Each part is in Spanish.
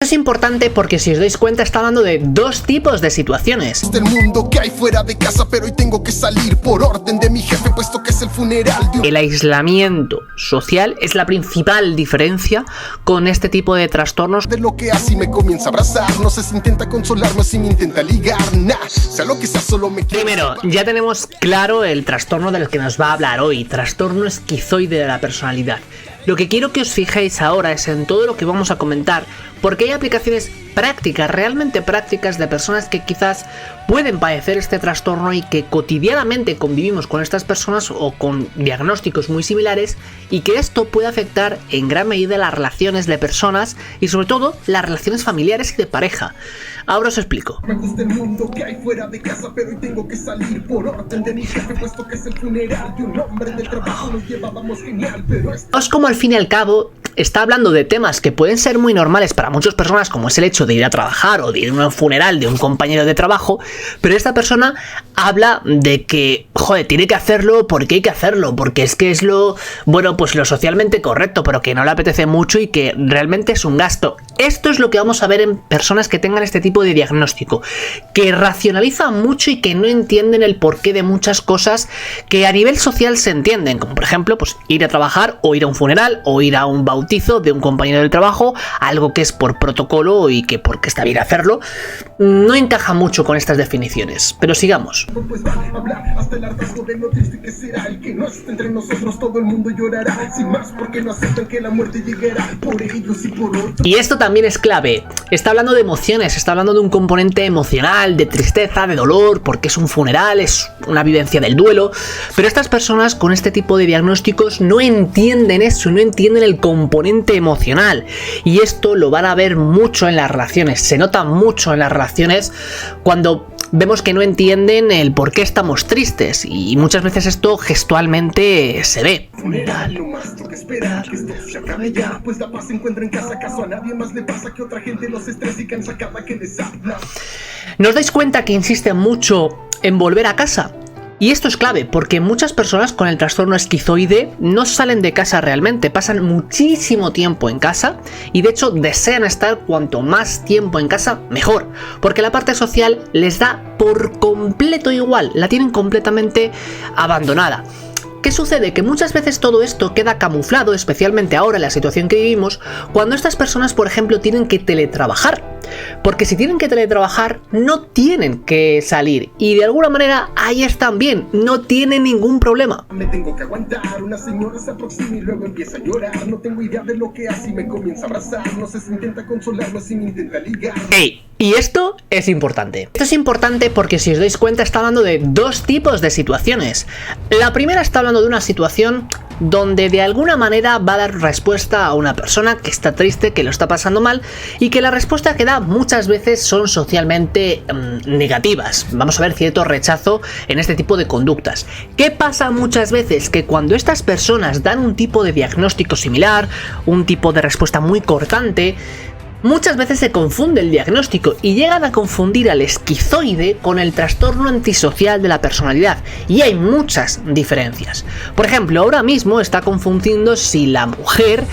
Es importante porque, si os dais cuenta, está hablando de dos tipos de situaciones. Del mundo que hay fuera de casa, pero hoy tengo que salir por orden de mi jefe, puesto que es el funeral de un... El aislamiento social es la principal diferencia con este tipo de trastornos. De lo que así me comienza a abrazar, no sé si intenta consolarme, si me intenta ligar, sea lo que sea, solo me quiere. Primero, ya tenemos claro el trastorno del que nos va a hablar hoy, trastorno esquizoide de la personalidad. Lo que quiero que os fijéis ahora es en todo lo que vamos a comentar, porque hay aplicaciones prácticas, realmente prácticas, de personas que quizás pueden padecer este trastorno y que cotidianamente convivimos con estas personas o con diagnósticos muy similares, y que esto puede afectar en gran medida las relaciones de personas y sobre todo las relaciones familiares y de pareja. Ahora os explico. Me gusta el mundo que hay fuera de casa, pero hoy tengo que salir por orden de mi jefe, puesto que es el funeral de un hombre. Del trabajo nos llevábamos genial, pero es como, al fin y al cabo, está hablando de temas que pueden ser muy normales para muchas personas, como es el hecho de ir a trabajar o de ir a un funeral de un compañero de trabajo, pero esta persona habla de que, joder, tiene que hacerlo porque hay que hacerlo, porque es que es lo, bueno, pues lo socialmente correcto, pero que no le apetece mucho y que realmente es un gasto. Esto es lo que vamos a ver en personas que tengan este tipo de diagnóstico, que racionalizan mucho y que no entienden el porqué de muchas cosas que a nivel social se entienden, como por ejemplo, pues ir a trabajar o ir a un funeral o ir a un bautizo de un compañero del trabajo, algo que es por protocolo y que porque está bien hacerlo, no encaja mucho con estas definiciones. Pero sigamos. pues va a hablar hasta el hartazgo de lo triste que será el que no esté entre nosotros, todo el mundo llorará, sin más, porque no aceptan que la muerte llegará por ellos y por otros. Y esto también es clave. Está hablando de emociones, está hablando de un componente emocional, de tristeza, de dolor, porque es un funeral, es una vivencia del duelo. Pero estas personas con este tipo de diagnósticos no entienden eso, no entienden el componente emocional. Y esto lo van a ver mucho en las relaciones, se nota mucho en las relaciones cuando vemos que no entienden el por qué estamos tristes, y muchas veces esto gestualmente se ve. Funeral, no más toca esperar que esto se acabe ya, pues la paz se encuentra en casa, acaso a nadie más le pasa que otra gente los estresa y cansa cada que les habla. ¿No os dais cuenta que insiste mucho en volver a casa? Y esto es clave, porque muchas personas con el trastorno esquizoide no salen de casa realmente, pasan muchísimo tiempo en casa y de hecho desean estar cuanto más tiempo en casa mejor, porque la parte social les da por completo igual, la tienen completamente abandonada. ¿Qué sucede? Que muchas veces todo esto queda camuflado, especialmente ahora en la situación que vivimos, cuando estas personas, por ejemplo, tienen que teletrabajar. Porque si tienen que teletrabajar, no tienen que salir. Y de alguna manera, ahí están bien, no tienen ningún problema. Me tengo que aguantar, una señora se aproxima y luego empieza a llorar. No tengo idea de lo que hace y me comienza a abrazar. No sé si intenta consolarme, si me intenta ligar. ¡Ey! Y esto es importante. Esto es importante porque, si os dais cuenta, está hablando de dos tipos de situaciones. La primera está hablando de una situación donde de alguna manera va a dar respuesta a una persona que está triste, que lo está pasando mal, y que la respuesta que da muchas veces son socialmente negativas. Vamos a ver cierto rechazo en este tipo de conductas. ¿Qué pasa muchas veces? Que cuando estas personas dan un tipo de diagnóstico similar, un tipo de respuesta muy cortante, muchas veces se confunde el diagnóstico y llegan a confundir al esquizoide con el trastorno antisocial de la personalidad, y hay muchas diferencias. Por ejemplo, ahora mismo está confundiendo si la mujer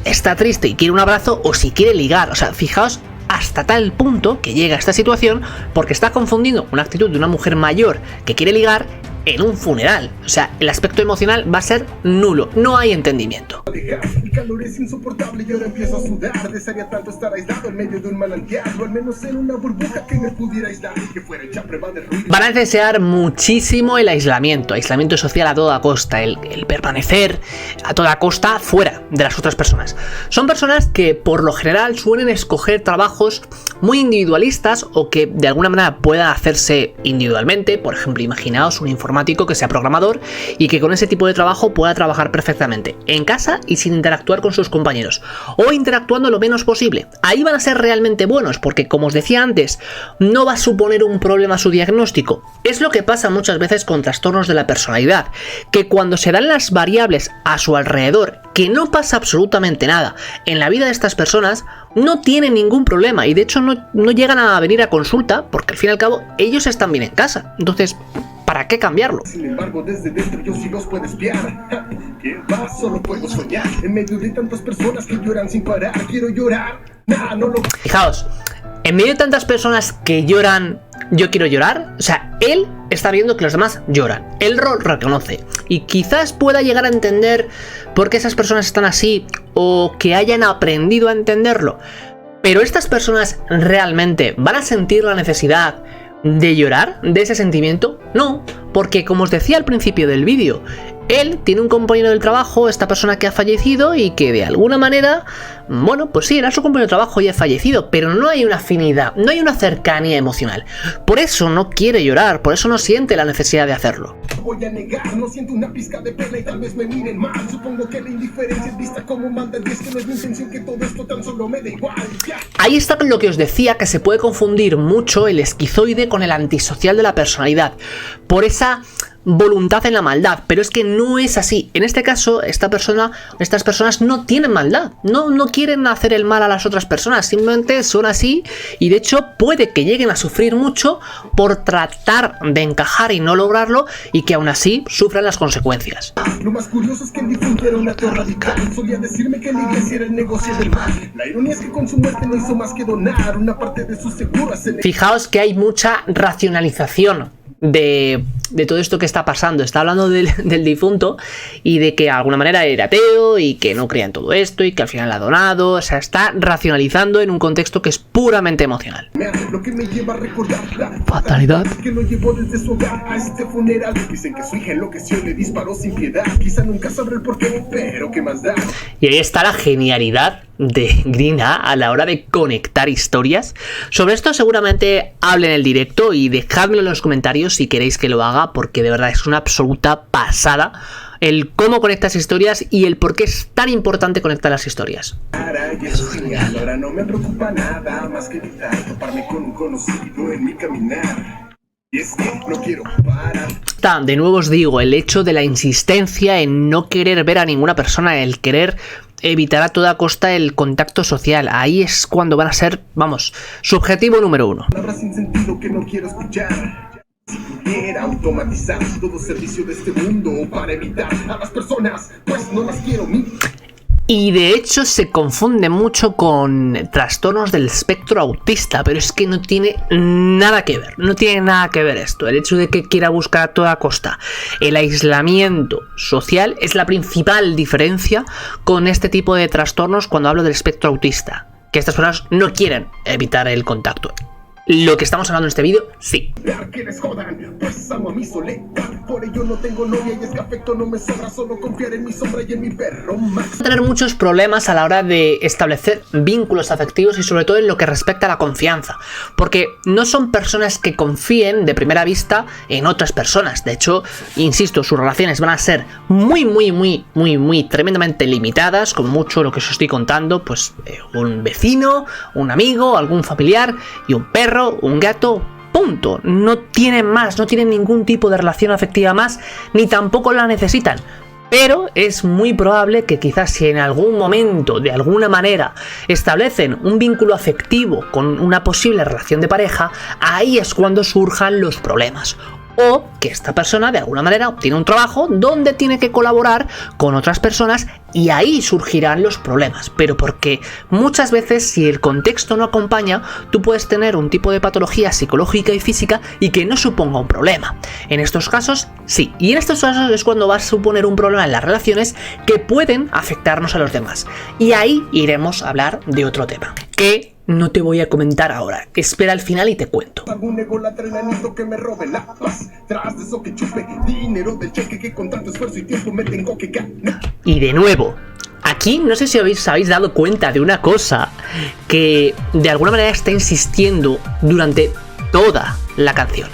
está triste y quiere un abrazo o si quiere ligar. O sea, fijaos hasta tal punto que llega a esta situación, porque está confundiendo una actitud de una mujer mayor que quiere ligar en un funeral. O sea, el aspecto emocional va a ser nulo, no hay entendimiento. El calor es insoportable y ahora empiezo a sudar. Desearía tanto estar aislado en medio de un manantial, o al menos en una burbuja que me pudiera aislar y que fuera hecha prueba de ruido. Van a desear muchísimo el aislamiento social a toda costa, el permanecer a toda costa fuera de las otras personas. Son personas que por lo general suelen escoger trabajos muy individualistas o que de alguna manera puedan hacerse individualmente. Por ejemplo, imaginaos un informático que sea programador y que con ese tipo de trabajo pueda trabajar perfectamente en casa y sin interactuar con sus compañeros, o interactuando lo menos posible. Ahí van a ser realmente buenos porque, como os decía antes, no va a suponer un problema su diagnóstico. Es lo que pasa muchas veces con trastornos de la personalidad, que cuando se dan las variables a su alrededor, que no pasa absolutamente nada en la vida de estas personas, no tienen ningún problema y de hecho no llegan a venir a consulta, porque al fin y al cabo ellos están bien en casa. Entonces, ¿para qué cambiarlo? Sin embargo, desde dentro yo sí los puedo espiar. ¿Qué va? Solo puedo soñar. En medio de tantas personas que lloran sin parar. Quiero llorar. Nah, no lo... Fijaos, en medio de tantas personas que lloran, yo quiero llorar. O sea, él está viendo que los demás lloran. Él lo reconoce. Y quizás pueda llegar a entender por qué esas personas están así, o que hayan aprendido a entenderlo. Pero estas personas realmente van a sentir la necesidad de llorar, de ese sentimiento. No, porque como os decía al principio del vídeo, él tiene un compañero del trabajo, esta persona que ha fallecido y que de alguna manera, bueno, pues sí, era su compañero de trabajo y ha fallecido, pero no hay una afinidad, no hay una cercanía emocional. Por eso no quiere llorar, por eso no siente la necesidad de hacerlo. Voy a negar, no siento una pizca de pena y tal vez me miren mal. Supongo que la indiferencia es vista como maldad y es que no es mi intención que todo esto tan solo me dé igual. Ya. Ahí está lo que os decía, que se puede confundir mucho el esquizoide con el antisocial de la personalidad, por esa voluntad en la maldad, pero es que no es así. En este caso, estas personas no tienen maldad, no quieren hacer el mal a las otras personas, simplemente son así, y de hecho puede que lleguen a sufrir mucho por tratar de encajar y no lograrlo, y que aún así sufran las consecuencias. Lo más curioso es que el difunto era un ateo radical. Solía decirme que la iglesia era el negocio del mal. La ironía es que con su muerte no hizo más que donar una parte de sus seguros. Fijaos que hay mucha racionalización de todo esto que está pasando. Está hablando del difunto y de que de alguna manera era ateo y que no creía en todo esto y que al final ha donado. O sea, está racionalizando en un contexto que es puramente emocional. Lo que me lleva a recordar la fatalidad que lo llevó desde su hogar a este funeral. Dicen que su hija enloqueció y le disparó sin piedad. Quizá nunca sabré el porqué, pero qué más da. Y ahí está la genialidad de Green-A a la hora de conectar historias. Sobre esto seguramente hable en el directo y dejadmelo en los comentarios si queréis que lo haga, porque de verdad es una absoluta pasada el cómo conectas historias y el por qué es tan importante conectar las historias. Eso es genial. Ahora no me preocupa nada más que evitar toparme con un conocido en mi caminar. Y es que no quiero parar. De nuevo os digo, el hecho de la insistencia en no querer ver a ninguna persona, el querer evitar a toda costa el contacto social, ahí es cuando van a ser, vamos, su objetivo número uno. Palabras sin sentido que no quiero escuchar. Si pudiera automatizar todo servicio de este mundo para evitar a las personas, pues no las quiero mí. Y de hecho se confunde mucho con trastornos del espectro autista, pero es que no tiene nada que ver, no tiene nada que ver esto. El hecho de que quiera buscar a toda costa el aislamiento social es la principal diferencia con este tipo de trastornos cuando hablo del espectro autista, que estas personas no quieren evitar el contacto. Lo que estamos hablando en este vídeo, sí. Que les jodan, pues amo a mi soledad. Por ello no tengo novia y es que afecto no me sobra. Solo confiar en mi sombra y en mi perro Max. Tener muchos problemas a la hora de establecer vínculos afectivos y sobre todo en lo que respecta a la confianza. Porque no son personas que confíen de primera vista en otras personas. De hecho, insisto, sus relaciones van a ser muy tremendamente limitadas. Con mucho lo que os estoy contando, pues un vecino, un amigo, algún familiar y un perro, un gato, punto. No tienen más, no tienen ningún tipo de relación afectiva más, ni tampoco la necesitan. Pero es muy probable que quizás si en algún momento, de alguna manera, establecen un vínculo afectivo con una posible relación de pareja, ahí es cuando surjan los problemas. O que esta persona de alguna manera obtiene un trabajo donde tiene que colaborar con otras personas y ahí surgirán los problemas. Pero porque muchas veces si el contexto no acompaña, tú puedes tener un tipo de patología psicológica y física y que no suponga un problema. En estos casos sí, y en estos casos es cuando va a suponer un problema en las relaciones que pueden afectarnos a los demás. Y ahí iremos a hablar de otro tema, que no te voy a comentar ahora. Espera al final y te cuento. Algún ególatra enanito que me robe la paz. Tras de eso que chupe dinero del cheque que con tanto esfuerzo y tiempo me tengo que ganar. Y de nuevo, aquí no sé si os habéis dado cuenta de una cosa que de alguna manera está insistiendo durante toda la canción.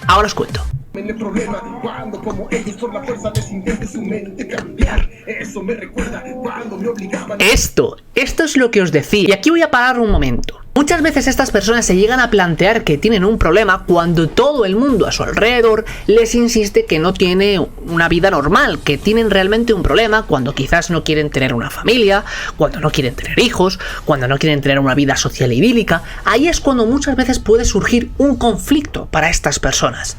Ahora os cuento. El problema cuando como ellos por la fuerza les intente su mente cambiar. Eso me recuerda cuando me obligaban. Esto es lo que os decía. Y aquí voy a parar un momento. Muchas veces estas personas se llegan a plantear que tienen un problema cuando todo el mundo a su alrededor les insiste que no tiene una vida normal, que tienen realmente un problema cuando quizás no quieren tener una familia, cuando no quieren tener hijos, cuando no quieren tener una vida social idílica. Ahí es cuando muchas veces puede surgir un conflicto para estas personas.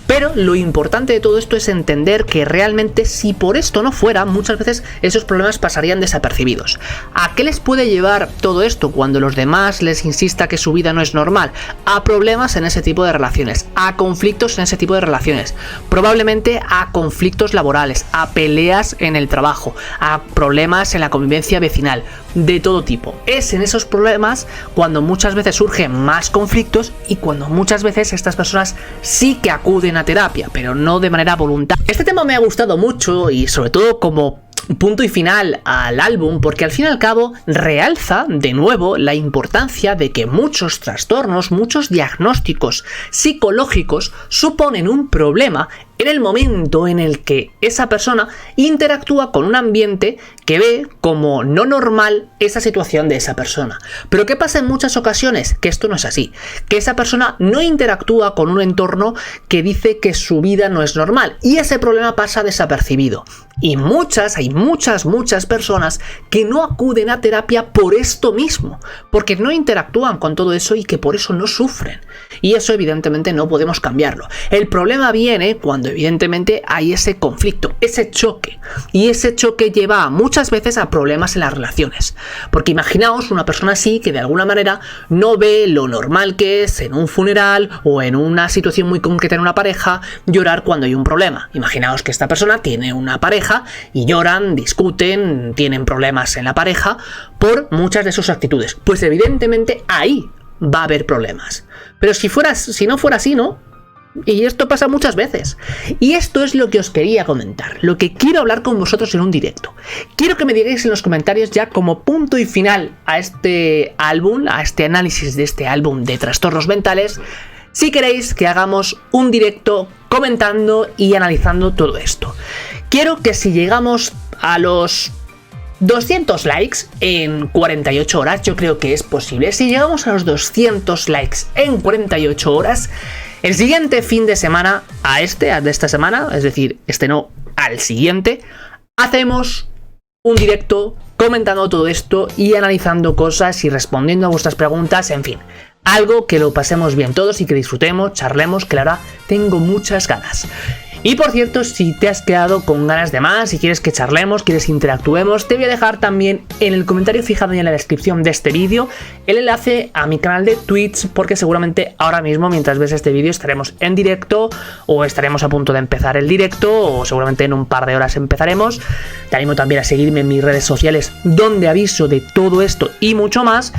Pero lo importante de todo esto es entender que realmente si por esto no fuera, muchas veces esos problemas pasarían desapercibidos. ¿A qué les puede llevar todo esto cuando los demás les insista que su vida no es normal? A problemas en ese tipo de relaciones, a conflictos en ese tipo de relaciones, probablemente a conflictos laborales, a peleas en el trabajo, a problemas en la convivencia vecinal, de todo tipo. Es en esos problemas cuando muchas veces surgen más conflictos y cuando muchas veces estas personas sí que acuden a terapia, pero no de manera voluntaria. Este tema me ha gustado mucho y sobre todo como punto y final al álbum, porque al fin y al cabo realza de nuevo la importancia de que muchos trastornos, muchos diagnósticos psicológicos suponen un problema en el momento en el que esa persona interactúa con un ambiente que ve como no normal esa situación de esa persona. Pero ¿qué pasa en muchas ocasiones? Que esto no es así, que esa persona no interactúa con un entorno que dice que su vida no es normal y ese problema pasa desapercibido. Y hay muchas personas que no acuden a terapia por esto mismo, porque no interactúan con todo eso y que por eso no sufren. Y eso evidentemente no podemos cambiarlo. El problema viene cuando evidentemente hay ese conflicto, ese choque. Y ese choque lleva muchas veces a problemas en las relaciones. Porque imaginaos una persona así que de alguna manera no ve lo normal que es en un funeral o en una situación muy concreta en una pareja llorar cuando hay un problema. Imaginaos que esta persona tiene una pareja y lloran, discuten, tienen problemas en la pareja por muchas de sus actitudes. Pues evidentemente ahí va a haber problemas. Pero si no fuera así, ¿no? Y esto pasa muchas veces. Y esto es lo que os quería comentar, lo que quiero hablar con vosotros en un directo. Quiero que me digáis en los comentarios ya como punto y final a este álbum, a este análisis de este álbum de trastornos mentales, si queréis que hagamos un directo comentando y analizando todo esto. Quiero que si llegamos a los 200 likes en 48 horas, yo creo que es posible. Si llegamos a los 200 likes en 48 horas, el siguiente fin de semana de esta semana, es decir, al siguiente, hacemos un directo comentando todo esto y analizando cosas y respondiendo a vuestras preguntas, en fin. Algo que lo pasemos bien todos y que disfrutemos, charlemos, que la verdad tengo muchas ganas. Y por cierto, si te has quedado con ganas de más, si quieres que charlemos, quieres que interactuemos, te voy a dejar también en el comentario fijado y en la descripción de este vídeo el enlace a mi canal de Twitch, porque seguramente ahora mismo, mientras ves este vídeo, estaremos en directo o estaremos a punto de empezar el directo o seguramente en un par de horas empezaremos. Te animo también a seguirme en mis redes sociales donde aviso de todo esto y mucho más.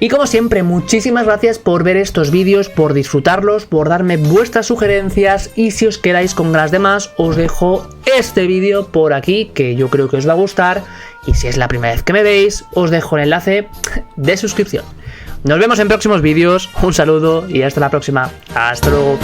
Y como siempre, muchísimas gracias por ver estos vídeos, por disfrutarlos, por darme vuestras sugerencias y si os quedáis con ganas de más, os dejo este vídeo por aquí que yo creo que os va a gustar y si es la primera vez que me veis, os dejo el enlace de suscripción. Nos vemos en próximos vídeos, un saludo y hasta la próxima. Hasta luego.